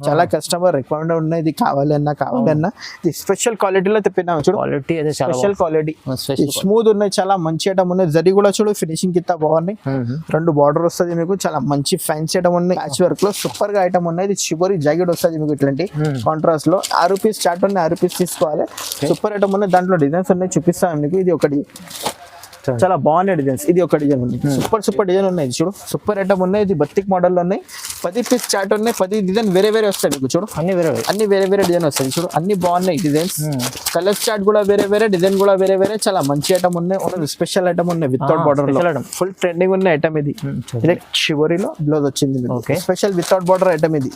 చాలా customer requirement ఉన్నాయి, ఇది కావాలన్నా ఇది స్పెషల్ క్వాలిటీలో తెప్పినాము చూడు. క్వాలిటీ అయితే చాలా స్పెషల్ క్వాలిటీ, స్మూత్ ఉన్నాయి, చాలా మంచి ఐటమ్ ఉన్నాయి. జరి కూడా చూడు ఫినిషింగ్ కింద బాగున్నాయి. 2 బార్డర్ వస్తుంది మీకు, చాలా మంచి ఫ్యాన్సీ ఐటమ్ ఉన్నాయి. ప్యాచ్ వర్క్ లో సూపర్ గా ఐటమ్ ఉన్నాయి. ఇది చివరి జాకెట్ వస్తుంది మీకు ఇట్లాంటి కాంట్రాస్ట్ లో. 6 రూపీస్ చార్ట్ ఉన్నాయి, 6 రూపీస్ తీసుకోవాలి. సూపర్ ఐటమ్ ఉన్నాయి, దాంట్లో డిజైన్స్ ఉన్నాయి, చూపిస్తాను మీకు. ఇది ఒకటి చాలా బాగున్నాయి డిజైన్స్. ఇది ఒక డిజైన్ ఉంది, సూపర్ డిజైన్ ఉన్నాయి చూడు. సూపర్ ఐటమ్ ఉన్నాయి, ఇది బతిక్ మోడల్ లో ఉన్నాయి. 10 పీస్ చార్ట్ ఉన్నాయి, 10 డిజైన్ వేరే వస్తాయి మీకు చూడు. అన్ని వేరే డిజైన్ వస్తాయి చూడు. అన్ని బాగున్నాయి డిజైన్స్. కలర్ చార్ట్ కూడా వేరే, డిజైన్ కూడా వేరే. చాలా మంచి ఐటమ్ ఉన్నాయి. స్పెషల్ ఐటమ్ ఉన్నాయి వితౌట్ బార్డర్ లో, ఫుల్ ట్రెండింగ్ ఉన్న ఐటమ్ ఇది. ఇది షివరీలో బ్లౌజ్ వచ్చింది, స్పెషల్ వితౌట్ బార్డర్ ఐటమ్ ఇది.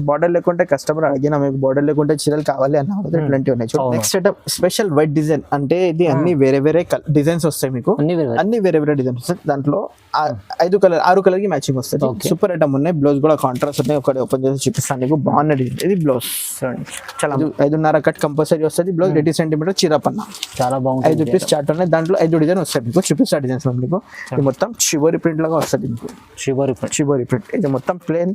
బార్డర్ లేకుంటే కస్టమర్ అడిగినా మీకు బార్డర్ లేకుంటే చీరలు కావాలి అన్న ఇట్లాంటివి ఉన్నాయి చూడు. Next item special white design, అంటే ఇది అన్ని వేరే డిజైన్స్ వస్తాయి మీకు. అన్ని వేరే డిజైన్స్ వస్తాయి. దాంట్లో 6 కలర్ కి మ్యాచింగ్ వస్తుంది. సూపర్ ఐటమ్ ఉన్నాయి. బ్లౌజ్ కూడా కాంట్రాస్ట్ ఉన్నాయి. ఒకటి ఓపెన్ చేసి చూపిస్తాను మీకు. బాగున్న డిజైన్ ఇది. బ్లౌజ్ చాలా 5.5 కట్ కంపల్సరీ వస్తుంది. బ్లౌజ్ 80 సెంటీమీటర్ చీర పన్న, చాలా బాగుంది. 5 రూపీస్ చార్ట్ ఉన్నాయి, దాంట్లో 5 డిజైన్ వస్తాయి మీకు. చూపిస్తా డిజైన్స్ మీకు. ఇది మొత్తం చివరి ప్రింట్ లాగా వస్తుంది మీకు. చివరి ప్రింట్ ఇది మొత్తం ప్లేన్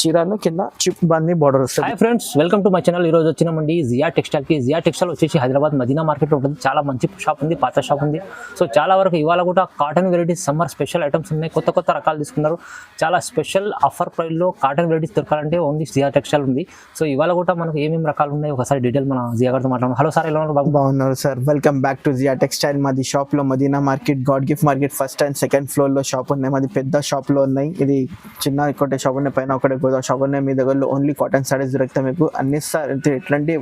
చీరను కింద చిప్ బంది బార్డర్ వస్తుంది. Hi friends, welcome to my channel. ఈ రోజు వచ్చినామండి జియా టెక్స్టైల్ కి. జియా టెక్స్టైల్ వచ్చేసి హైదరాబాద్ మదీనా మార్కెట్ లో ఉంటుంది. చాలా మంచి షాప్ ఉంది, పాత షాప్ ఉంది. సో చాలా వరకు ఇవాళ కూడా cotton varieties, summer special items ఉన్నాయి. కొత్త రకాలు తీసుకున్నారు. చాలా స్పెషల్ ఆఫర్ ప్రైస్ లో కాటన్ వెరైటీస్ దొరకాలంటే ఓన్లీ జియా టెక్స్టైల్ ఉంది. సో ఇవాళ కూడా మనకు ఏమేమి రకాలు ఉన్నాయి ఒకసారి డీటెయిల్ మన జియా గారితో మాట్లాడడం. హలో సార్, ఎలా ఉన్నారు? బాగున్నారు sir. Welcome back to Zia textile. మాది షాప్ లో Madina market, God gift market first and second floor లో షాప్ ఉన్నాయి. మాది పెద్ద షాప్ లో ఉన్నాయి. ఇది చిన్న ఒకటే షాప్ ఉన్నాయి, పైన ఒకటే షాప్ ఉన్నాయి. మీ దగ్గరలో ఓన్లీ కాటన్ సారీస్ దొరుకుతాయి మీకు. అన్ని సార్ ఎట్లాంటి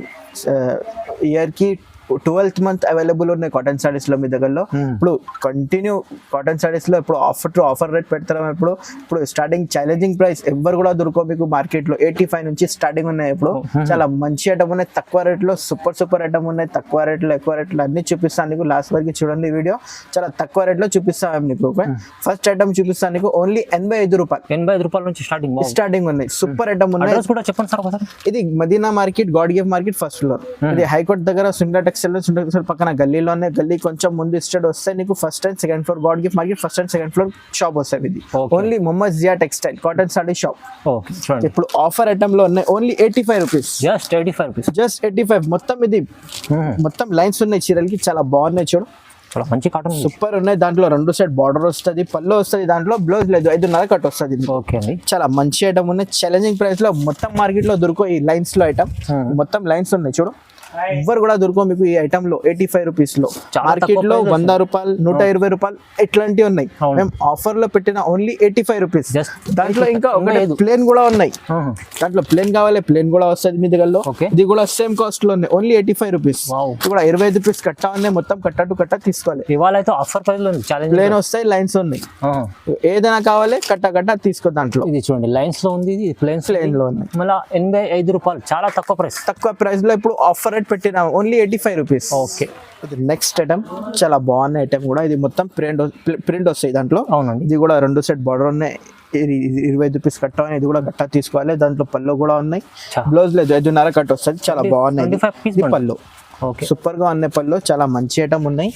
ఇయర్ కి 12th మంత్ అవైలబుల్ ఉన్నాయి కాటన్ సారీస్ లో మీ దగ్గరలో. ఇప్పుడు కంటిన్యూ కాటన్ సారీస్ లో ఇప్పుడు ఆఫర్ రేట్ పెడతాం. ఇప్పుడు స్టార్టింగ్ ఛాలెంజింగ్ ప్రైస్ ఎవరు కూడా దొరకవు మీకు మార్కెట్ లో. 85 నుంచి స్టార్టింగ్ ఉన్నాయి. ఇప్పుడు చాలా మంచి ఐటమ్ ఉన్నాయి, తక్కువ రేట్ లో. సూపర్ ఐటమ్ ఉన్నాయి, తక్కువ రేట్ లో ఎక్కువ రేట్ లో అన్ని చూపిస్తాను నీకు. లాస్ట్ వరకు చూడండి వీడియో, చాలా తక్కువ రేట్ లో చూపిస్తాం నీకు. ఫస్ట్ ఐటమ్ చూపిస్తాను నీకు, ఓన్లీ 85 రూపాయలు. 85 రూపాయల నుంచి స్టార్టింగ్ ఉన్నాయి. సూపర్ ఐటమ్ ఉన్నాయి. చెప్పండి సార్. ఇది Madina market, God gift market first floor. ఇది హైకోర్ట్ దగ్గర సుందర పక్కన గల్లీలోనే, గల్లీ కొంచెం ముందు ఇస్టేట్ వస్తే నీకు first and second floor God gift market first and second floor shop వస్తాయి. ఇది only Mohammed Zia textile cotton sari shop. ఇప్పుడు ఆఫర్ ఐటమ్ లో ఉన్నాయి ఓన్లీ 85 రూపీస్. జస్ట్ 85. మొత్తం ఇది మొత్తం లైన్స్ ఉన్నాయి చీరలకి, చాలా బాగున్నాయి చూడు. చాలా మంచి కాటన్ సూపర్ ఉన్నాయి. దాంట్లో 2 సైడ్ బార్డర్ వస్తుంది, పళ్ళు వస్తుంది. దాంట్లో బ్లౌజ్ లేదు, 5.5 కట్ వస్తుంది. చాలా మంచి ఐటమ్ ఉన్నాయి. ఛాలెంజింగ్ ప్రైస్ లో మొత్తం మార్కెట్ లో దొరుకు ఈ లైన్స్ లో ఐటమ్. మొత్తం లైన్స్ ఉన్నాయి చూడు. ఎవ్వరు కూడా దొరకవు మీకు ఈ ఐటమ్ లో 85 రూపీస్ లో. మార్కెట్ లో 100 రూపాయలు, 120 రూపాయలు ఇట్లాంటివి ఉన్నాయి. మేము ఆఫర్ లో పెట్టిన ఓన్లీ 85 రూపీస్. దాంట్లో ఇంకా ప్లేన్ కూడా ఉన్నాయి. దాంట్లో ప్లేన్ కావాలి, ప్లేన్ కూడా వస్తుంది మీ దగ్గరలో. ఇది కూడా సేమ్ కాస్ట్ లో ఉన్నాయి, ఓన్లీ 85 రూపీస్. కూడా 25 రూపీస్ కట్టా ఉన్నాయి. మొత్తం కట్ట తీసుకోవాలి. ఇవాళ అయితే ఆఫర్ ప్రైస్ లో ప్లేన్ వస్తాయి, లైన్స్ ఉన్నాయి. ఏదైనా కావాలి కట్ట తీసుకో. దాంట్లో ఇది చూడండి లైన్స్ లో ఉంది, ప్లేన్ లో ఉన్నాయి. మళ్ళీ 85 రూపాయలు, చాలా తక్కువ ప్రైస్ లో ఇప్పుడు ఆఫర్ పెట్టిన ఓన్లీ 85 రూపీస్. ఓకే. ఇది నెక్స్ట్ ఐటమ్, చాలా బాగున్న ఐటమ్ కూడా. ఇది మొత్తం ప్రింట్ వస్తాయి దాంట్లో. అవునండి. ఇది కూడా 2 సెట్ బార్డర్ ఉన్నాయి. 25 రూపీస్ కట్ట. ఇది కూడా గట్టా తీసుకోవాలి. దాంట్లో పళ్ళు కూడా ఉన్నాయి. బ్లౌజ్ లేదు, 5.5 కట్ వస్తుంది. చాలా బాగున్నాయి పళ్ళు. సూపర్ గా ఉన్నాయి పళ్ళు. చాలా మంచి ఐటమ్ ఉన్నాయి.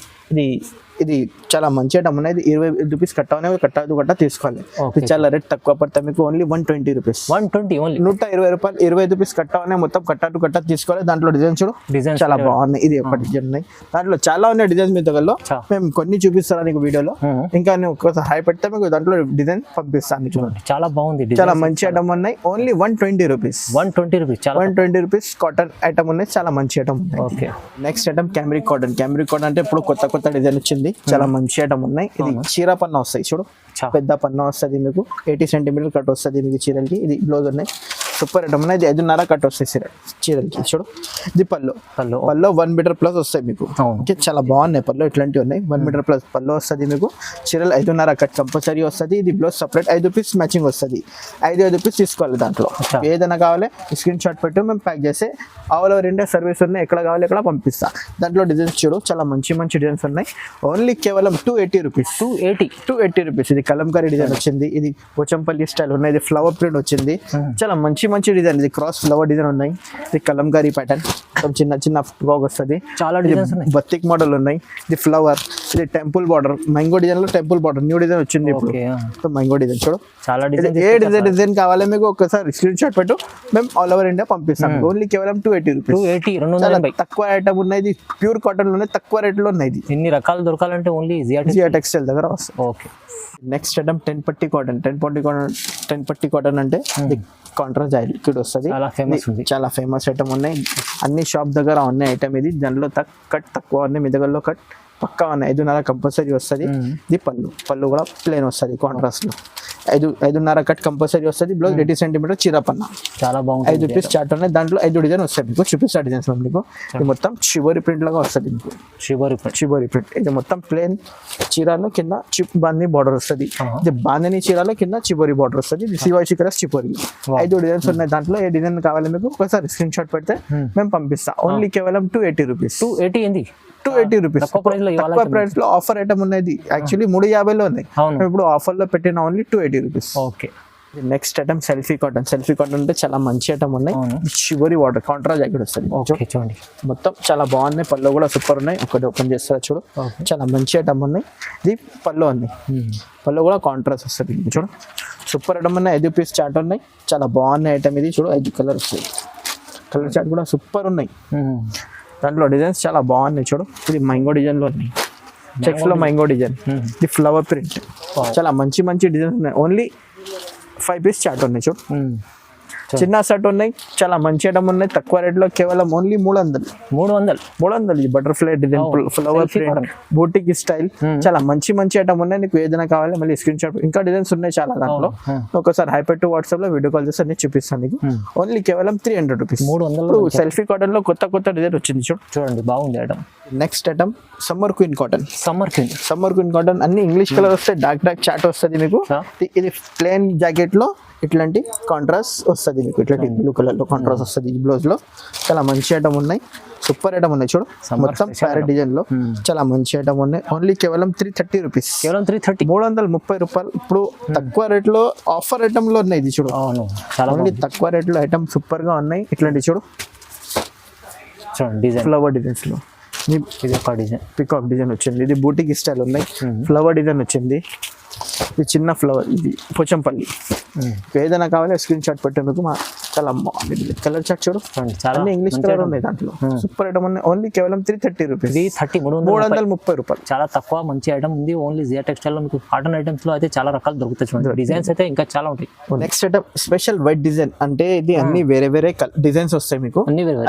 ఇది చాలా మంచి ఐటమ్ ఉన్నాయి. ఇది 25 రూపీస్ కట్ట తీసుకోవాలి. ఇది చాలా రేట్ తక్కువ పడతాయి మీకు, ఓన్లీ 120 రూపీస్. 120 రూపాయలు. 25 రూపీస్ కట్ట ఉన్నాయి. మొత్తం కట్ట తీసుకోవాలి. దాంట్లో డిజైన్ చూడు, చాలా బాగున్నాయి. ఇది ఒక డిజైన్ ఉన్నాయి. దాంట్లో చాలా ఉన్నాయి డిజైన్స్ మీ దగ్గరలో. మేము కొన్ని చూపిస్తాను నీకు వీడియోలో. ఇంకా నేను ఒక్కసారి హై పెడితే మీకు దాంట్లో డిజైన్ పంపిస్తాను. చూడండి, చాలా బాగుంది. చాలా మంచి ఐటమ్ ఉన్నాయి. Only 120 rupees. 120 rupees cotton item ఉన్నాయి. చాలా మంచి ఐటమ్ ఉన్నాయి. Next item cambric cotton. Cambric cotton అంటే ఇప్పుడు కొత్త డిజైన్ వచ్చింది. చాలా మంచి ఐటమ్ ఉన్నాయి. ఇది చీర పన్న వస్తాయి చూడు, పెద్ద పన్న వస్తుంది మీకు. 80 సెంటీమీటర్ కట్ వస్తుంది మీకు చీరలకి. ఇది బ్లౌజ్ ఉన్నాయి. సూపర్ ఐటమ్ ఉన్నాయి. ఇది 5.5 కట్ వస్తాయి చీరలకి చూడు. ఇది పళ్ళు 1 మీటర్ ప్లస్ వస్తాయి మీకు. చాలా బాగున్నాయి పళ్ళు. ఇట్లాంటివి ఉన్నాయి. 1 మీటర్ ప్లస్ పళ్ళు వస్తుంది మీకు. చీరలు 5.5 కట్ కంపల్సరీ వస్తుంది. ఇది బ్లౌజ్ సపరేట్ 5 రూపీస్ మ్యాచింగ్ వస్తుంది. 5 రూపీస్ తీసుకోవాలి. దాంట్లో ఏదైనా కావాలి స్క్రీన్ షాట్ పెట్టి మేము ప్యాక్ చేసి ఆల్ ఓవర్ ఇండియా సర్వీస్ ఉన్నాయి. ఎక్కడ కావాలి ఎక్కడ పంపిస్తా. దాంట్లో డిజైన్స్ చూడు, చాలా మంచి డిజైన్స్ ఉన్నాయి. ఓన్లీ కేవలం 280 రూపీస్. 280 రూపీస్. ఇది కలంకారీ డిజైన్ వచ్చింది. ఇది పోచంపల్లి స్టైల్ ఉన్నాయి. ఇది ఫ్లవర్ ప్రింట్ వచ్చింది. చాలా మంచి డిజైన్. ఇది క్రాస్ ఫ్లవర్ డిజైన్ ఉన్నాయి. ఇది కలంకారీ ప్యాటర్న్. కొంచెం చిన్న చిన్న ఫ్రాక్ వస్తుంది. చాలా డిజైన్స్ ఉన్నాయి. బతిక్ మోడల్ ఉన్నాయి. ఇది ఫ్లవర్, ఇది టెంపుల్ బార్డర్, మ్యాంగో డిజైన్ లో టెంపుల్ బార్డర్ న్యూ డిజైన్ వచ్చింది ఇప్పుడు. మ్యాంగో డిజైన్ చూడు, చాలా ఏ డిజైన్ కావాలి మీకు ఒకసారి స్క్రీన్ షాట్ పెట్టు, మేము ఆల్ ఓవర్ ఇండియా పంపిస్తాం. ఓన్లీ కేవలం 280 రూపీస్. 280 తక్కువ ఐటమ్ ఉన్నాయి. ప్యూర్ కాటన్ లోనే తక్కువ రేట్ లో ఉన్నాయి. ఇన్ని రకాలు దొరకాలంటే ఓన్లీ జియా టెక్స్టైల్ దగ్గర వస్తుంది. ఓకే. నెక్స్ట్ ఐటమ్ 10 పట్టి కాటన్. 10 పట్టి కాటన్ అంటే కాంట్రాస్ట్ లిక్విడ్ వస్తుంది. చాలా ఫేమస్ ఐటమ్ ఉన్నాయి. అన్ని షాప్ దగ్గర ఉన్నాయి ఐటమ్ ఇది. దానిలో కట్ తక్కువ ఉన్నాయి, మీ దగ్గరలో కట్ పక్కా ఉన్నాయి. 5.5 కంపల్సరీ వస్తుంది. ఇది పళ్ళు కూడా ప్లేన్ వస్తుంది కాంట్రాస్ట్ లో. 5.5 కట్ కంపల్సరీ వస్తుంది. బ్లౌజ్ 80 సెంటీమీటర్ చీరపన్న. చాలా బాగుంది. 5 రూపీస్ చార్ట్ ఉన్నాయి. దాంట్లో 5 డిజైన్ వస్తాయి మీకు. చూపిస్తా డిజైన్స్ మీకు. ఇది మొత్తం షిబోరి ప్రింట్ లాగా వస్తుంది మీకు. Shibori print. ఇది మొత్తం ప్లేన్ చీరలో కింద చిప్ బాంది బార్డర్ వస్తుంది. ఇది బాందని చీరలో కింద చిబోరి బార్డర్ వస్తుంది. సివాయిషి కలర్స్ చిబోరి. 5 డిజైన్స్ ఉన్నాయి. దాంట్లో ఏ డిజైన్ కావాలి మీకు ఒకసారి స్క్రీన్ షాట్ పెడితే మేము పంపిస్తాం. ఓన్లీ కేవలం 280 రూపీస్. 280 రూపీస్. తక్కువ ప్రైస్ లో ఆఫర్ ఐటమ్ ఉన్నది. యాక్చువల్లీ 350 ఉన్నాయి. ఇప్పుడు ఆఫర్ లో పెట్టిన only 280 rupees. Okay. Next item selfie cotton. Selfie cotton అంటే చాలా మంచి ఐటమ్ ఉన్నాయి. షిబోరి వాటర్ కాంట్రాస్ట్ జాకెట్ వస్తుంది. చూడండి మొత్తం చాలా బాగున్నాయి. పళ్ళు కూడా సూపర్ ఉన్నాయి. ఒకటి ఓపెన్ చేస్తారా చూడు, చాలా మంచి ఐటమ్ ఉన్నాయి. ఇది పళ్ళు ఉన్నాయి. పళ్ళు కూడా కాంట్రాస్ట్ వస్తుంది చూడు. సూపర్ ఐటమ్ ఉన్నాయి. 5 పీస్ చార్ట్ ఉన్నాయి. చాలా బాగున్నాయి ఐటమ్ ఇది. చూడు 5 కలర్ వస్తుంది. కలర్ చార్ట్ కూడా సూపర్ ఉన్నాయి. దాంట్లో డిజైన్స్ చాలా బాగున్నాయి చూడు. ఇది మ్యాంగో డిజైన్ లో ఉన్నాయి. చెక్స్ లో మ్యాంగో డిజైన్. ఇది ఫ్లవర్ ప్రింట్. చాలా మంచి డిజైన్స్ ఉన్నాయి. ఓన్లీ 5 పీస్ చార్ట్ ఉన్నాయి చూడు. చిన్న సెట్ ఉన్నాయి. చాలా మంచి ఐటమ్ ఉన్నాయి. తక్కువ రేట్ లో కేవలం ఓన్లీ 300. ఇది butterfly design, flower print, boutique style. చాలా మంచి ఐటమ్ ఉన్నాయి. నీకు ఏదైనా కావాలి మళ్ళీ స్క్రీన్ షాట్. ఇంకా డిజైన్స్ ఉన్నాయి చాలా దాంట్లో. ఒకసారి హైపెట్ వాట్సాప్ లో వీడియో కాల్ చేస్తే నేను చూపిస్తాను నీకు. ఓన్లీ కేవలం 300 రూపీస్. 300. సెల్ఫీ కాటన్ లో కొత్త డిజైన్ వచ్చింది చూడండి బాగుంది item. Next item summer queen cotton. Summer queen cotton అన్ని ఇంగ్లీష్ కలర్ వస్తాయి. డార్క్ చాట్ వస్తుంది మీకు. ఇది ప్లేన్ జాకెట్ లో ఇట్లాంటి కాంట్రాస్ట్ వస్తుంది మీకు. ఇట్లాంటి బ్లూ కలర్ లో కాంట్రాస్ట్ వస్తుంది ఈ బ్లౌజ్ లో. చాలా మంచి ఐటమ్ ఉన్నాయి. సూపర్ ఐటమ్ ఉన్నాయి చూడు. మొత్తం ప్యారెట్ డిజైన్ లో చాలా మంచి ఐటమ్ ఉన్నాయి. ఓన్లీ కేవలం 330 రూపీస్. 330 రూపాయలు. ఇప్పుడు తక్కువ రేట్ లో ఆఫర్ ఐటమ్ లో ఉన్నాయి. ఇది చూడు. ఓన్లీ తక్కువ రేట్ లో ఐటమ్ సూపర్ గా ఉన్నాయి. ఇట్లాంటి చూడు ఫ్లవర్ డిజైన్స్ లో. ఇది ఒక డిజైన్, పికాక్ డిజైన్ వచ్చింది. ఇది బూటిక్ స్టైల్ ఉన్నాయి. ఫ్లవర్ డిజైన్ వచ్చింది. ఇది చిన్న ఫ్లవర్. ఇది పోచంపల్లి. ఏదైనా కావాలి స్క్రీన్ షాట్ పెట్టే మీకు. చాలా కలర్ చార్ట్ చూడు. చాలా ఇంగ్లీష్ కలర్ ఉన్నాయి దాంట్లో. సూపర్ ఐటమ్ ఉన్నాయి. ఓన్లీ కేవలం 330 రూపీస్. 330 రూపాయలు. చాలా తక్కువ మంచి ఐటమ్ ఉంది. ఓన్లీ జియా టెక్స్టైల్ లో మీకు కాటన్ ఐటమ్స్ లో అయితే చాలా రకాలు దొరుకుతాయి చూడండి. డిజైన్స్ అయితే ఇంకా చాలా ఉంటాయి. Next item special white design. అంటే ఇది అన్ని వేరే డిజైన్స్ వస్తాయి మీకు.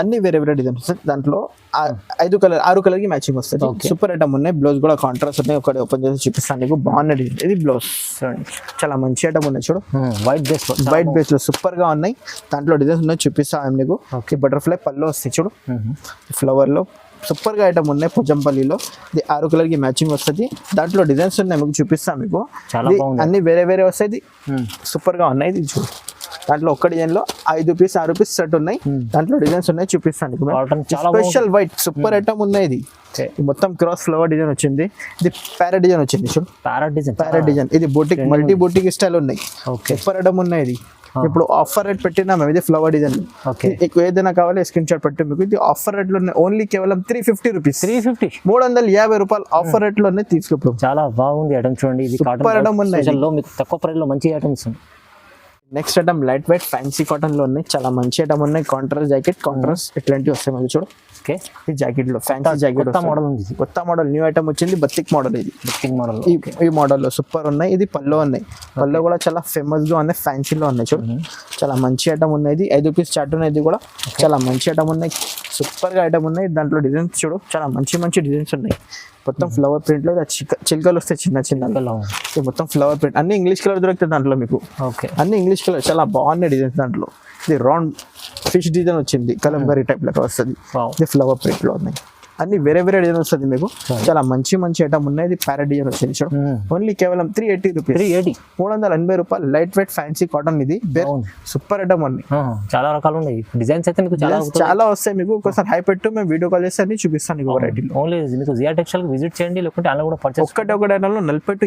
అన్ని వేరే డిజైన్స్. దాంట్లో 6 కలర్ కి మ్యాచింగ్ వస్తుంది. సూపర్ ఐటమ్ ఉన్నాయి. బ్లౌజ్ కూడా కాంట్రాస్ట్ ఉన్నాయి. ఒకటి ఓపెన్ చేసి చూపిస్తాను నీకు. బాగున్న డిజైన్. ఇది బ్లౌజ్ చాలా మంచి ఐటమ్ ఉన్నాయి చూడు. వైట్ బేస్ లో సూపర్ గా ఉన్నాయి. దాంట్లో డిజైన్స్ ఉన్నాయి చూపిస్తాను నీకు. బటర్ఫ్లై పళ్ళు వస్తాయి చూడు. ఫ్లవర్ లో సూపర్ గా ఐటమ్ ఉన్నాయి. పోచంపల్లిలో ఇది 6 కలర్ కి మ్యాచింగ్ వస్తుంది. దాంట్లో డిజైన్స్ ఉన్నాయి మీకు చూపిస్తాను మీకు. అన్ని వేరే వస్తాయి. సూపర్ గా ఉన్నాయి. ఇది చూడు. దాంట్లో ఒక్క డిజైన్ లో 5 పీస్ 6 పీస్ సెట్ ఉన్నాయి. దాంట్లో డిజైన్స్ ఉన్నాయి చూపిస్తాను. స్పెషల్ వైట్ సూపర్ ఐటమ్ ఉన్నాయి. ఇది మొత్తం క్రాస్ ఫ్లవర్ డిజైన్ వచ్చింది. ఇది ప్యారెట్ డిజైన్ వచ్చింది చూడు. Parrot design. ఇది బూటిక్ మల్టీ బూటిక్ స్టైల్ ఉన్నాయి. సూపర్ ఐటమ్ ఉన్నాయి. ఇది ఇప్పుడు ఆఫర్ రేట్ పెట్టినా మేము. ఇది ఫ్లవర్ డిజైన్. ఏదైనా కావాలి స్క్రీన్ షాట్ పెట్టి మీకు. ఇది ఆఫర్ రేట్ లో ఉన్నాయి. ఓన్లీ కేవలం 350 రూపీస్. 350 రూపాయలు ఆఫర్ రేట్ లోనే తీసుకుంటాం. చాలా బాగుంది ఐటమ్ చూడండి. ఇది ఐటమ్ ఉన్నాయి. మీకు తక్కువ ప్రైస్ లో మంచి items. Next item light weight fancy cotton లో ఉన్నాయి. చాలా మంచి ఐటమ్ ఉన్నాయి. కాంట్రాస్ట్ జాకెట్, కాంట్రాస్ట్ ఇట్లాంటివి వస్తాయి మనకి చూడు. ఈ జాకెట్ లో ఫ్యాన్సీ జాకెట్ కొత్త మోడల్ న్యూ ఐటమ్ వచ్చింది. Batik model. ఇది ఈ మోడల్ లో సూపర్ ఉన్నాయి. ఇది పళ్ళు ఉన్నాయి. పళ్ళు కూడా చాలా ఫేమస్ గా ఉన్నాయి. ఫ్యాన్సీలో ఉన్నాయి చూడు. చాలా మంచి ఐటమ్ ఉన్నాయి. 5 పీస్ చార్ట్ ఉన్నాయి. ఇది కూడా చాలా మంచి ఐటమ్ ఉన్నాయి. సూపర్ గా ఐటమ్ ఉన్నాయి. దాంట్లో డిజైన్స్ చూడు. చాలా మంచి డిజైన్స్ ఉన్నాయి. మొత్తం ఫ్లవర్ ప్రింట్ లో చిలుకలు వస్తాయి చిన్న. మొత్తం ఫ్లవర్ ప్రింట్. అన్ని ఇంగ్లీష్ కలర్ దొరుకుతాయి దాంట్లో మీకు. అన్ని ఇంగ్లీష్ కలర్. చాలా బాగున్నాయి డిజైన్స్ దాంట్లో. ఇది రౌండ్ ఫిష్ డిజైన్ వచ్చింది. కలంకారీ టైప్ లాగా వస్తుంది. ఇది ఫ్లవర్ ప్రింట్ లో ఉన్నాయి. అన్ని వేరే డిజైన్ వస్తుంది మీకు. చాలా మంచి ఐటమ్ ఉన్నాయి. ఇది ప్యారెట్ డిజైన్ వచ్చింది చూడు. ఓన్లీ కేవలం 380 రూపీస్. 380 రూపాయలు. Light weight fancy cotton. ఇది సూపర్ ఐటమ్ ఉన్నాయి. చాలా రకాలు ఉన్నాయి. డిజైన్స్ అయితే మీకు చాలా వస్తాయి మీకు. ఒకసారి హై పెట్టు, మేము వీడియో కాల్ చేస్తే అన్ని చూపిస్తాను. వెరైటీ ఓన్లీ మీకు జియా టెక్స్టైల్ విజిట్ చేయండి. లేకుంటే అలా కూడా పర్చేస్. ఒకటి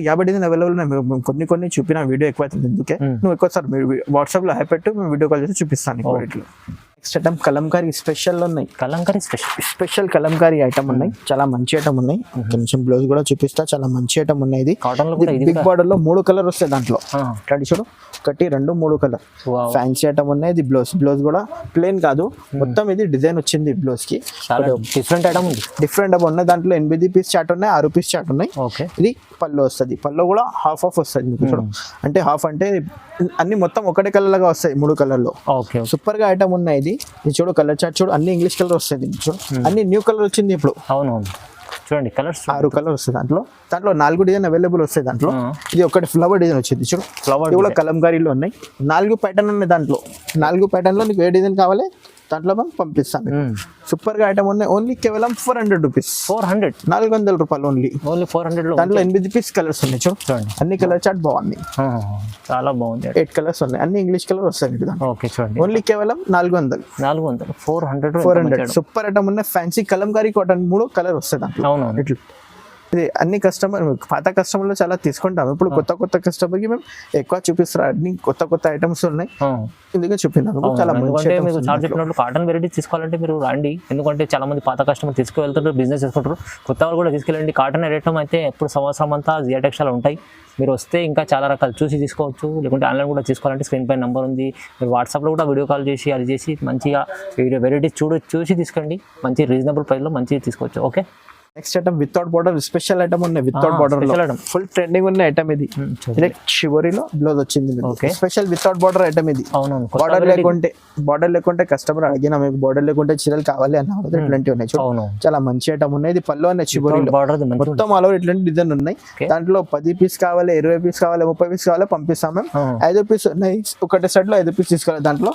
40 డిజైన్ అవైలబుల్ ఉన్నాయి. కొన్ని చూపిన వీడియో ఎక్కువ అవుతుంది. ఎందుకే నువ్వు ఎక్కువసారి వాట్సాప్ లో హై పెట్టు, మేము వీడియో కాల్ చేసి చూపిస్తాను. నెక్స్ట్ ఐటమ్ కలంకారీ స్పెషల్ ఉన్నాయి, కలంకారీ స్పెషల్ కలంకారీ ఐటమ్ ఉన్నాయి, చాలా మంచి ఐటమ్ ఉన్నాయి. కొంచెం బ్లౌజ్ కూడా చూపిస్తా, చాలా మంచి ఐటమ్ ఉన్నాయి. ఇది కాటన్ లో కూడా బిగ్ బార్డర్ లో 3 కలర్ వస్తాయి దాంట్లో. ఇట్లాంటి చూడు 1 2 3 కలర్ ఫ్యాన్సీ ఐటమ్ ఉన్నాయి. ఇది బ్లౌజ్ కూడా ప్లేన్ కాదు, మొత్తం ఇది డిజైన్ వచ్చింది బ్లౌజ్ కి. చాలా డిఫరెంట్ ఐటమ్ ఉంది, డిఫరెంట్ ఐటమ్ ఉన్నాయి. దాంట్లో 8 పీస్ చాట్ ఉన్నాయి, 6 పీస్ చాట్ ఉన్నాయి. ఓకే, ఇది పళ్ళు వస్తుంది, పళ్ళు కూడా హాఫ్ వస్తుంది మీకు చూడు. అంటే హాఫ్ అంటే అన్ని మొత్తం ఒకటే కలర్ లాగా వస్తాయి 3 కలర్లో. ఓకే, సూపర్ గా ఐటమ్ ఉన్నాయి. ఇది చూడు కలర్ చార్ట్ చూడు, అన్ని ఇంగ్లీష్ కలర్ వస్తుంది చూడు, అన్ని న్యూ కలర్ వచ్చింది ఇప్పుడు. అవునవును, చూడండి కలర్స్ 6 కలర్ వస్తుంది దాంట్లో. 4 డిజైన్ అవైలబుల్ వస్తాయి దాంట్లో. ఇది ఒకటి ఫ్లవర్ డిజైన్ వచ్చింది చూడు, ఫ్లవర్ ఇది కూడా కలంకారీలో ఉన్నాయి. 4 ప్యాటర్న్ ఉన్నాయి దాంట్లో. 4 ప్యాటర్న్ లో నీకు ఏ డిజైన్ కావాలి దాంట్లో మనం పంపిస్తాను. సూపర్ గా ఐటమ్ ఉన్నాయి. ఓన్లీ కేవలం 400 రూపీస్, 400 రూపాయలు ఓన్లీ. 400 లో దాంట్లో 8 పీస్ కలర్స్ ఉన్నాయి చూడండి, అన్ని కలర్ చార్ట్ బాగుంది. చాలా బాగుంది. 8 కలర్స్ ఉన్నాయి, అన్ని ఇంగ్లీష్ కలర్ వస్తాయి. ఓకే, చూడండి ఓన్లీ కేవలం 400, 400 సూపర్ ఐటమ్ ఉన్నాయి. ఫ్యాన్సీ కలంకారీ కాటన్ 3 కలర్ వస్తాయి దాంట్లో. అవునవును, ఇట్లా ఇది అన్ని కస్టమర్ పాత కస్టమర్లు చాలా తీసుకుంటాం. ఇప్పుడు కొత్త కస్టమర్ కి మేము ఎక్కువ చూపిస్తారు, అన్ని కొత్త ఐటమ్స్ ఉన్నాయి, ఎందుకంటే చూపినాము. చాలా ఎందుకంటే మీకు సార్ చెప్పినట్లు కాటన్ వెరైటీ తీసుకోవాలంటే మీరు రండి, ఎందుకంటే చాలా మంది పాత కస్టమర్ తీసుకువెళ్తారు, బిజినెస్ చేసుకుంటారు. కొత్త వాళ్ళు కూడా తీసుకెళ్ళండి. కాటన్ ఐటమ్ అయితే ఎప్పుడు సంవత్సరం అంతా జియా టెక్స్టైల్ ఉంటాయి. మీరు వస్తే ఇంకా చాలా రకాలు చూసి తీసుకోవచ్చు, లేకుంటే ఆన్లైన్ కూడా తీసుకోవాలంటే స్క్రీన్ పై నెంబర్ ఉంది. మీరు వాట్సాప్లో కూడా వీడియో కాల్ చేసి అది చేసి మంచిగా వెరైటీస్ చూసి తీసుకోండి. మంచి రీజనబుల్ ప్రైస్లో మంచిగా తీసుకోవచ్చు. Okay, next item without border special item ఉన్నాయి. వితౌట్ బార్డర్ ఫుల్ ట్రెండింగ్ ఉన్న ఐటమ్ ఇది. షివరీలో బ్లౌజ్ వచ్చింది, స్పెషల్ వితౌట్ బార్డర్ ఐటమ్ ఇది. బార్డర్ లేకుంటే కస్టమర్ అడిగినా మీకు బార్డర్ లేకుంటే చీరలు కావాలి అన్న ఇట్లాంటివి ఉన్నాయి చూడండి, చాలా మంచి ఐటమ్ ఉన్నాయి. ఇది పళ్ళు ఉన్నాయి, షివరీలో మొత్తం ఆల్ ఓవర్ ఇట్లాంటి డిజైన్ ఉన్నాయి. దాంట్లో 10 పీస్ కావాలి, 20 పీస్ కావాలి, 30 పీస్ కావాలి పంపిస్తాం మేము. 5 పీస్ ఉన్నాయి, ఒకటి సెట్ లో 5 పీస్ తీసుకోవాలి. దాంట్లో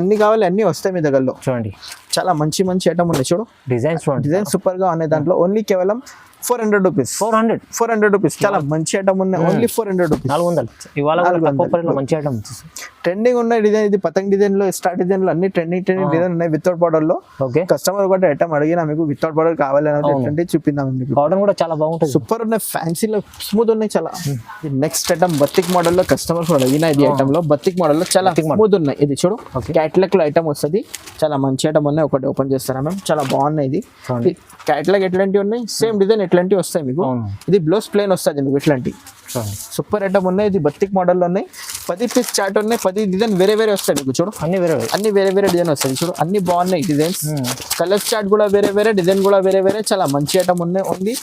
అన్ని కావాలి, అన్ని వస్తాయి మీ దగ్గరలో. చూడండి చాలా మంచి ఐటమ్ ఉన్నాయి చూడు, డిజైన్ సూపర్ గా ఉన్నాయి. దాంట్లో ఓన్లీ కేవలం 400 రూపీస్, 400 రూపీస్ చాలా మంచి ఐటమ్ ఉన్నాయి. ఓన్లీ 400 రూపీస్, 400 మంచి ఐటమ్. ట్రెండింగ్ ఉన్న డిజైన్ ఇది. పతంగ్ డిజైన్ లో, స్టార్ డిజైన్ లో అన్ని ట్రెండింగ్ డిజైన్ ఉన్నాయి వితౌట్ బార్డర్ లో. కస్టమర్ ఒకటి ఐటమ్ అడిగినా మీకు వితౌట్ బార్డర్ కావాలి అంటే చూపిందాం. కాటన్ కూడా చాలా బాగుంటుంది, సూపర్ ఉన్నాయి. ఫ్యాన్సీలో స్మూత్ ఉన్నాయి చాలా. నెక్స్ట్ ఐటమ్ బతిక్ మోడల్ లో కస్టమర్ అడిగిన ఇది ఐటమ్ లో బతిక్ మోడల్ లో చాలా స్మూత్ ఉన్నాయి. ఇది చూడు క్యాట్లాగ్ లో ఐటమ్ వస్తుంది, చాలా మంచి ఐటమ్ ఉన్నాయి. ఒకటి ఓపెన్ చేస్తారా మేము, చాలా బాగున్నాయి. ఇది క్యాట్లాగ్ ఎట్లాంటివి ఉన్నాయి, సేమ్ డిజైన్ ఎట్లాంటివి వస్తాయి మీకు. ఇది బ్లౌజ్ ప్లేన్ వస్తుంది మీకు ఇట్లాంటి సూపర్ ఐటమ్ ఉన్నాయి. ఇది బతిక్ మోడల్ లో ఉన్నాయి. 10 పీస్ చార్ట్ ఉన్నాయి, 10 డిజైన్ వేరే వస్తాయి మీకు చూడు, అన్ని వేరే డిజైన్ వస్తాయి చూడు, అన్ని బాగున్నాయి డిజైన్స్. కలర్ చార్ట్ కూడా వేరే, డిజైన్ కూడా వేరే, చాలా మంచి ఐటమ్ ఉన్నాయి. ఓన్లీ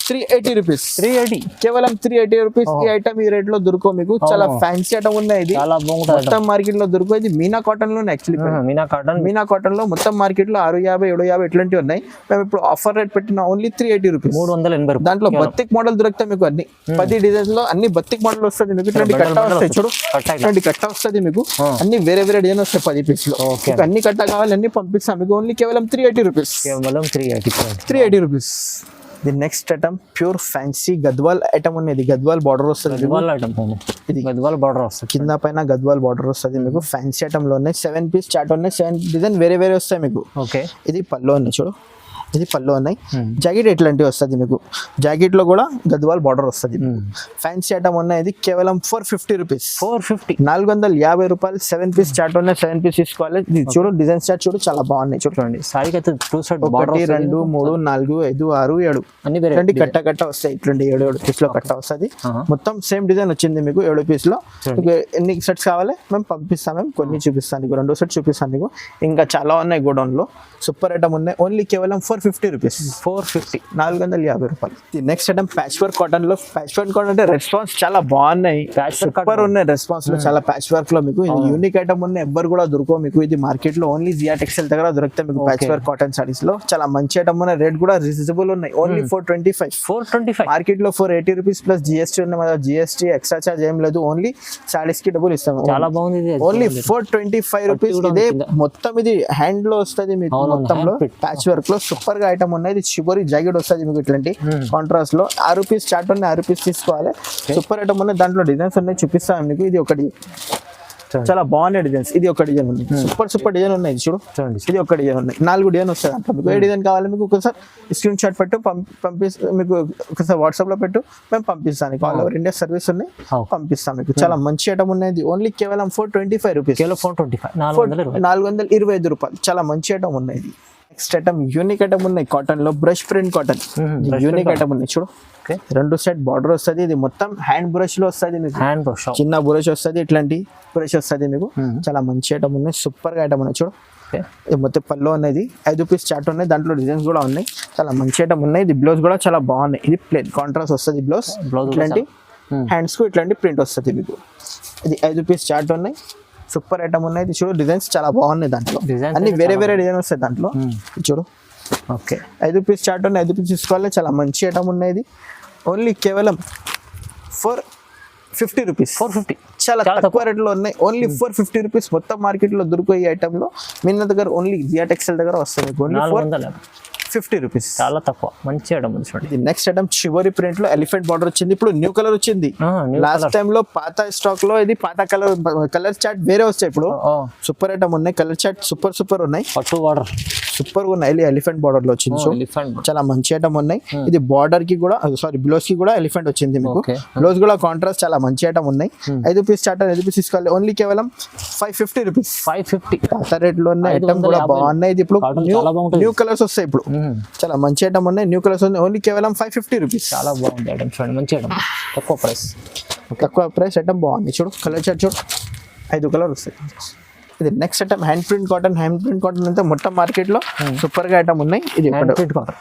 380 రూపీస్, కేవలం 380 రూపీస్. ఈ ఐటమ్ ఈ రేట్ లో దొరుకో మీకు, చాలా ఫ్యాన్సీ ఐటమ్ ఉన్నాయి. ఇది మొత్తం మార్కెట్ లో దొరుకు. ఇది మీనా కాటన్ లో యాక్చువల్లీ, మీనా కాటన్ లో మొత్తం మార్కెట్ లో 650, 750 ఇట్లాంటివి ఉన్నాయి. మేము ఇప్పుడు ఆఫర్ రేట్ పెట్టిన ఓన్లీ 380 రూపీస్, 380. దాంట్లో బతిక్ మోడల్ దొరుకుతాయి మీకు. అన్ని 10 డిజైన్స్ లో అన్ని బతిక్ మోడల్ వస్తుంది మీకు. ఇట్లాంటి కట్ట వస్తాయి చూడు, ఇట్లాంటి కట్ట వస్తుంది మీకు. అన్ని వేరే డిజైన్ వస్తాయి 10 పీస్ లో. అన్ని కట్ట కావాలి, అన్ని పంపిస్తాం మీకు. ఓన్లీ కేవలం 380 rupees, 380 rupees. The next item pure fancy Gadwal item ఉన్నది. గద్వాల్ బార్డర్ వస్తుంది, గద్వాల్ బార్డర్ వస్తుంది, కింద పైన గద్వాల్ బార్డర్ వస్తుంది మీకు. ఫ్యాన్సీ ఐటమ్ లో ఉన్నాయి. 7 పీస్ చాట్ ఉన్నాయి, 7 డిజైన్ వేరే వస్తాయి మీకు. ఓకే, ఇది పళ్ళు ఉన్నాయి చూడు, ఇది పళ్ళు ఉన్నాయి. జాకెట్ ఎట్లాంటివి వస్తుంది మీకు, జాకెట్ లో కూడా గద్వాల్ బార్డర్ వస్తుంది. ఫ్యాన్సీ ఐటమ్ ఉన్నాయి. ఇది కేవలం 450 రూపీస్, 450 రూపాయలు. 7 పీస్ చాట్ ఉన్నాయి, 7 పీస్ తీసుకోవాలి. ఇది చూడు డిజైన్ చాట్ చూడు, చాలా బాగున్నాయి చూడండి. సారీ అయితే 2 సైడ్ 1 2 3 4 5 6 7 అన్ని కట్ట వస్తాయి. ఇట్లాంటి 7 పీస్ లో కట్ట వస్తుంది. మొత్తం సేమ్ డిజైన్ వచ్చింది మీకు 7 పీస్ లో. ఎన్ని సెట్స్ కావాలి మేము పంపిస్తాం. మేము కొన్ని చూపిస్తాను మీకు, 2 సెట్స్ చూపిస్తాను మీకు. ఇంకా చాలా ఉన్నాయి గోడౌన్ లో. సూపర్ ఐటమ్ ఉన్నాయి. ఓన్లీ కేవలం 450 రూపీస్, 450 రూపాయలు. Next item patch work cotton లో. ప్యాచ్ వర్క్ కాటన్ అంటే రెస్పాన్స్ చాలా బాగున్నాయి, సూపర్ ఉన్నాయి రెస్పాన్స్ లో. చాలా ప్యాచ్ వర్క్ లో మీకు ఇది యూనిక్ ఐటమ్ ఉన్నాయి, ఎవ్వరు కూడా దొరకవు మీకు. ఇది మార్కెట్ లో ఓన్లీ జియా టెక్స్టైల్ దగ్గర దొరుకుతాయి మీకు. ప్యాచ్ వర్క్ కాటన్ సారీస్ లో చాలా మంచి ఐటమ్ ఉన్నాయి. రేట్ కూడా రీజనబుల్ ఉన్నాయి. ఓన్లీ 425. మార్కెట్ లో 480 రూపీస్ ప్లస్ జిఎస్టీ ఉన్నాయి. జిఎస్టీ ఎక్స్ట్రా చార్జ్ ఏం లేదు, ఓన్లీ సారీస్ కి డబ్బులు ఇస్తాము. చాలా బాగుంది. Only 425 rupees. ఇదే మొత్తం ఇది హ్యాండ్ లో వస్తుంది మీకు. మొత్తంలో ప్యాచ్ వర్క్ లో సూపర్ గా ఐటమ్ ఉన్నాయి. ఇది షిబోరి జాకెట్ వస్తుంది మీకు. ఇట్లాంటి కాంట్రాస్ట్ లో 6 పీస్ చాట్ ఉన్నాయి, 6 పీస్ తీసుకోవాలి. సూపర్ ఐటమ్ ఉన్నాయి. దాంట్లో డిజైన్స్ ఉన్నాయి, చూపిస్తాను మీకు. ఇది ఒకటి చాలా బాగున్నాయి డిజైన్స్. ఇది ఒక డిజైన్ ఉంది, సూపర్ డిజైన్ ఉన్నాయి చూడు. చూడండి ఇది ఒక డిజైన్ ఉన్నాయి, 4 డిజైన్ వస్తుంది అంట. మీకు ఏ డిజైన్ కావాలి మీకు ఒకసారి స్క్రీన్ షాట్ పెట్టు పంపిస్తాం, మీకు ఒకసారి వాట్సాప్ లో పెట్టు, మేము పంపిస్తాను. ఆల్ ఓవర్ ఇండియా సర్వీస్ ఉన్నాయి, పంపిస్తాం మీకు. చాలా మంచి ఐటమ్ ఉన్నది, ఓన్లీ కేవలం 425 రూపీస్, కేవలం 425 425 రూపాయలు. చాలా మంచి ఐటమ్ ఉన్నాయి. నెక్స్ట్ ఐటమ్ యూనిక్ ఐటమ్ ఉన్నాయి, కాటన్ లో brush print cotton. Unique item ఉన్నాయి చూడు. 2 సైడ్ బార్డర్ వస్తుంది. ఇది మొత్తం హ్యాండ్ బ్రష్ లో వస్తుంది మీకు, హ్యాండ్ బ్రష్ చిన్న బ్రష్ వస్తుంది, ఇట్లాంటి బ్రష్ వస్తుంది మీకు. చాలా మంచి ఐటమ్ ఉన్నాయి, సూపర్ గా ఐటమ్ ఉన్నాయి చూడు. ఇది మొత్తం పళ్ళు అనేది 5 పీస్ చార్ట్ ఉన్నాయి, దాంట్లో డిజైన్స్ కూడా ఉన్నాయి. చాలా మంచి ఐటమ్ ఉన్నాయి. ఇది బ్లౌజ్ కూడా చాలా బాగున్నాయి. ఇది ప్లేన్ కాంట్రాస్ట్ వస్తుంది బ్లౌజ్, ఇట్లాంటి హ్యాండ్స్ కు ఇట్లాంటి ప్రింట్ వస్తుంది మీకు. ఇది 5 పీస్ చార్ట్ ఉన్నాయి, సూపర్ ఐటమ్ ఉన్నాయి. ఇది చూడు, డిజైన్స్ చాలా బాగున్నాయి. దాంట్లో అన్ని వేరే డిజైన్ వస్తాయి దాంట్లో. చూడు, ఓకే 5 పీస్ చార్ట్ ఉన్నాయి, 5 పీస్ తీసుకోవాలి. చాలా మంచి ఐటమ్ ఉన్నాయి. ఓన్లీ కేవలం 450 రూపీస్. 450 చాలా తక్కువ రేట్లో ఉన్నాయి. Only 450 rupees. మొత్తం మార్కెట్ లో దొరికే ఈ ఐటమ్ లో మీ దగ్గర ఓన్లీ జియా టెక్స్టైల్ దగ్గర వస్తుంది. ఓన్లీ 450 రూపీస్, చాలా తక్కువ. మంచి ఐటమ్ ఉంది చూడండి. నెక్స్ట్ ఐటమ్ చివరి ప్రింట్ లో ఎలిఫెంట్ బార్డర్ వచ్చింది. ఇప్పుడు న్యూ కలర్ వచ్చింది. లాస్ట్ టైం లో పాత స్టాక్ లో ఇది పాత కలర్ చార్ట్ వేరే వస్తాయి. ఇప్పుడు సూపర్ ఐటమ్ ఉన్నాయి, కలర్ చార్ట్ సూపర్ ఉన్నాయి, పట్టు బార్డర్ సూపర్ గా ఉన్నాయి. ఎలిఫెంట్ బార్డర్ లో వచ్చింది. చాలా మంచి ఐటమ్ ఉన్నాయి. ఇది బార్డర్ కి కూడా బ్లౌజ్ కి కూడా ఎలిఫెంట్ వచ్చింది మీకు. బ్లౌజ్ కూడా కాంట్రాస్ట్, చాలా మంచి ఐటమ్ ఉన్నాయి. 5 పీస్ చార్ట్ 5 పీస్ తీసుకోవాలి. ఓన్లీ కేవలం 550 రూపీస్. 550 పాత రేట్ లో ఉన్న ఐటమ్ కూడా బాగున్నాయి. ఇది ఇప్పుడు న్యూ కలర్స్ వస్తాయి. ఇప్పుడు చాలా మంచి ఐటమ్ ఉన్నాయి, న్యూ కలర్స్ ఉన్నాయి. ఓన్లీ కేవలం 550 రూపీస్. చాలా బాగుంది ఐటమ్ చూడండి. మంచి ఐటమ్, తక్కువ ప్రైస్ ఐటమ్ బాగుంది చూడు. కలర్ చార్ట్ చూడు, 5 కలర్ వస్తాయి. ఇది next item hand print cotton. Hand print cotton అంతా మొత్తం మార్కెట్ లో సూపర్ గా ఐటమ్ ఉన్నాయి. ఇది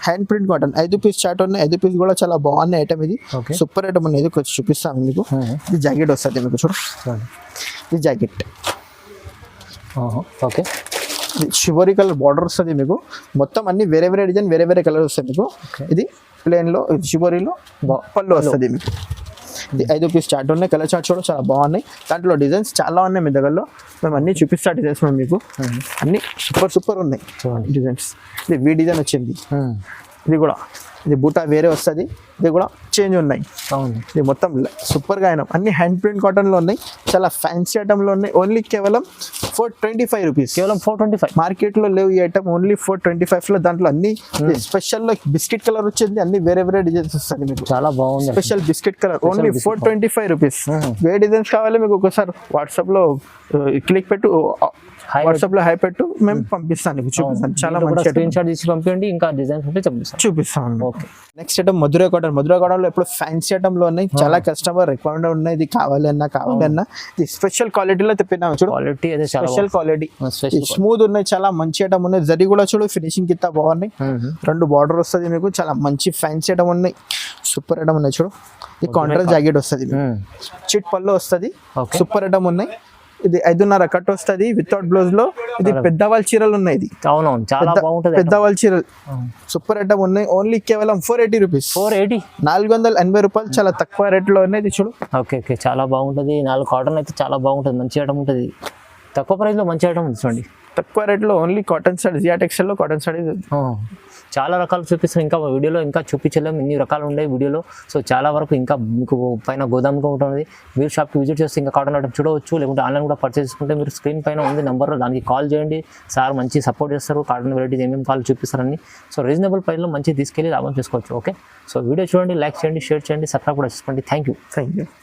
hand print cotton 5 piece chart ఉన్నాయి. 5 పీస్ కూడా చాలా బాగున్నాయి ఐటమ్. ఇది సూపర్ ఐటమ్ ఉన్నాయి. ఇది కొంచెం చూపిస్తాను మీకు. ఇది జాకెట్ వస్తుంది మీకు చూడు. ఇది jacket okay. Shibori colour border వస్తుంది మీకు. మొత్తం అన్ని వేరే డిజైన్, వేరే కలర్ వస్తుంది మీకు. ఇది ప్లేన్ లో, షివరీలో పళ్ళు వస్తుంది మీకు. ఇది 5 పీస్ చార్ట్ ఉన్నాయి. కలర్ చార్ట్ కూడా చాలా బాగున్నాయి. దాంట్లో డిజైన్స్ చాలా ఉన్నాయి మీ దగ్గరలో. మేము అన్ని చూపిస్తా డిజైన్స్ మేము మీకు. అన్ని సూపర్ ఉన్నాయి డిజైన్స్. ఇది డిజైన్ వచ్చింది. ఇది కూడా, ఇది బూటా వేరే వస్తుంది. ఇది కూడా చేంజ్ ఉన్నాయి. ఇది మొత్తం సూపర్ గా అయినా అన్ని హ్యాండ్ ప్రింట్ కాటన్ లో ఉన్నాయి. చాలా ఫ్యాన్సీ ఐటమ్ లో ఉన్నాయి. ఓన్లీ కేవలం 425 రూపీస్. కేవలం 425. మార్కెట్ లో లేవు ఈ ఐటమ్. ఓన్లీ 425 లో. దాంట్లో అన్ని స్పెషల్ లో బిస్కెట్ కలర్ వచ్చింది. అన్ని వేరే డిజైన్స్ వస్తుంది మీకు. చాలా బాగుంది. Special biscuit colour only 425 rupees. ఏ డిజైన్స్ కావాలి మీకు ఒకసారి వాట్సాప్ లో క్లిక్ పెట్టు, వాట్సాప్ లో హై పెట్టు, మేము పంపిస్తాను చూపిస్తాను. చాలా మంచి స్క్రీన్ షాట్ తీసి పంపించండి. ఇంకా డిజైన్స్ ఉంటే చూపిస్తాను. Okay. Next item Madurai cotton. Madurai cotton లో ఇప్పుడు ఫ్యాన్సీ ఐటమ్ లో ఉన్నాయి. చాలా కస్టమర్ రిక్వైర్మెంట్ ఉన్నాయి. ఇది కావాలన్నా ఇది స్పెషల్ క్వాలిటీలో తెప్పినాము చూడు. క్వాలిటీ అయితే స్పెషల్ క్వాలిటీ, స్మూత్ ఉన్నాయి. చాలా మంచి ఐటమ్ ఉన్నాయి. జరీ కూడా చూడు, ఫినిషింగ్ కింద బాగున్నాయి. 2 బార్డర్ వస్తుంది మీకు. చాలా మంచి ఫ్యాన్సీ ఐటమ్ ఉన్నాయి. సూపర్ ఐటమ్ ఉన్నాయి చూడు. ఇది కాంట్రాస్ట్ జాకెట్ వస్తుంది, చిట్ పళ్ళు వస్తుంది. సూపర్ ఐటమ్ ఉన్నాయి. ఇది 5.5 కట్ వస్తుంది వితౌట్ బ్లౌజ్ లో. ఇది పెద్దవాళ్ళ చీరలు ఉన్నాయి. ఇది అవునవును, చాలా బాగుంటది. పెద్దవాళ్ళ చీరలు సూపర్ ఐటమ్ ఉన్నాయి. ఓన్లీ కేవలం 480 రూపీస్. 480 రూపాయలు. చాలా తక్కువ రేట్ లో ఉన్నాయి. ఇది చూడు. ఓకే, చాలా బాగుంటది. 4 కాటన్ అయితే చాలా బాగుంటది. మంచి ఐటమ్ ఉంటది. తక్కువ ప్రైస్ లో మంచి ఐటమ్ ఉంది చూడండి. తక్కువ రేట్ లో only cotton sari, Zia textile లో కాటన్ సారీ. చాలా రకాలు చూపిస్తాం. ఇంకా వీడియోలో ఇంకా చూపించలేము, ఇన్ని రకాలు ఉన్నాయి వీడియోలో. సో చాలా వరకు ఇంకా మీకు పైన గోదాముగా ఉంటుంది. మీరు షాప్కి విజిట్ చేస్తే ఇంకా కాటన్ ఐటమ్ చూడవచ్చు. లేకుంటే ఆన్లైన్ కూడా పర్చేస్ చేసుకుంటే మీరు స్క్రీన్ పైన ఉంది నెంబర్, దానికి కాల్ చేయండి. సార్ మంచి సపోర్ట్ చేస్తారు. కాటన్ వెరైటీస్ ఏమేమి కాల్ చూపిస్తారని. సో రీజనబుల్ ప్రైస్లో మంచి తీసుకెళ్ళి లాభం చేసుకోవచ్చు. ఓకే, సో వీడియో చూడండి, లైక్ చేయండి, షేర్ చేయండి, సబ్స్క్రైబ్ కూడా చేసుకోండి. Thank you.